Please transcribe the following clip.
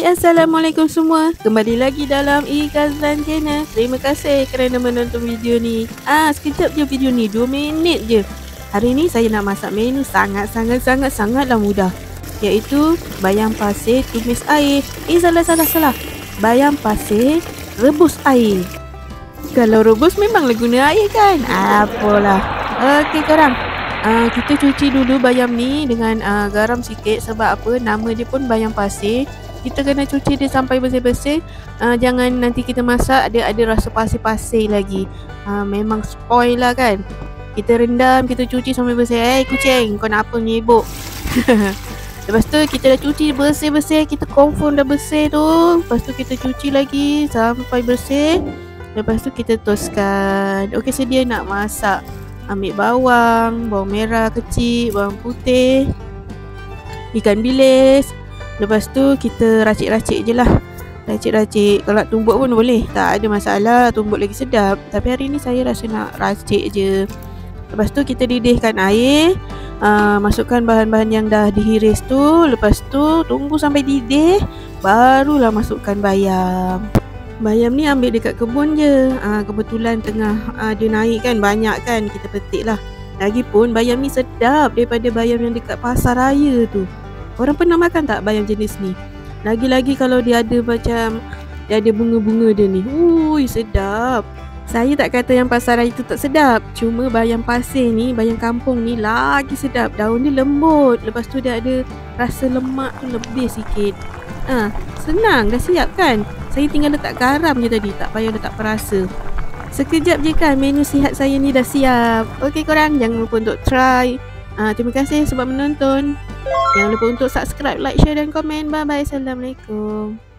Hai, Assalamualaikum semua. Kembali lagi dalam Ikhazlan Channel. Terima kasih kerana menonton video ni. Sekejap je video ni, 2 minit je. Hari ni saya nak masak menu sangatlah mudah, iaitu bayam pasir tumis air. Salah. Bayam pasir rebus air. Kalau rebus memanglah guna air kan? Apalah. Okey korang. Kita cuci dulu bayam ni dengan garam sikit. Sebab apa? Nama dia pun bayam pasir. Kita kena cuci dia sampai bersih-bersih. Jangan nanti kita masak dia ada rasa pasir-pasir lagi. Memang spoil lah kan. Kita rendam, kita cuci sampai bersih. Kucing, kau nak apa menyibuk? Lepas tu kita dah cuci bersih-bersih. Kita confirm dah bersih tu. Lepas tu kita cuci lagi sampai bersih. Lepas tu kita toskan. Okey, sedia nak masak. Ambil bawang merah kecil, bawang putih, ikan bilis. Lepas tu kita racik-racik je lah. Racik-racik. Kalau nak tumbuk pun boleh, tak ada masalah. Tumbuk lagi sedap. Tapi hari ni saya rasa nak racik je. Lepas tu kita didihkan air. Masukkan bahan-bahan yang dah dihiris tu. Lepas tu tunggu sampai didih, barulah masukkan bayam. Bayam ni ambil dekat kebun je. Kebetulan tengah dia naik kan, banyak kan, kita petik lah. Lagipun bayam ni sedap daripada bayam yang dekat pasar raya tu. Korang pernah makan tak bayam jenis ni? Lagi-lagi kalau dia ada macam, dia ada bunga-bunga dia ni. Sedap. Saya tak kata yang pasar raya tu tak sedap. Cuma bayam pasir ni, bayam kampung ni lagi sedap. Daun dia lembut. Lepas tu dia ada rasa lemak tu lebih sikit. Senang, dah siap kan? Saya tinggal letak garam je tadi, tak payah letak perasa. Sekejap je kan menu sihat saya ni dah siap. Okey korang, jangan lupa untuk try. Terima kasih sebab menonton. Jangan lupa untuk subscribe, like, share dan komen. Bye bye. Assalamualaikum.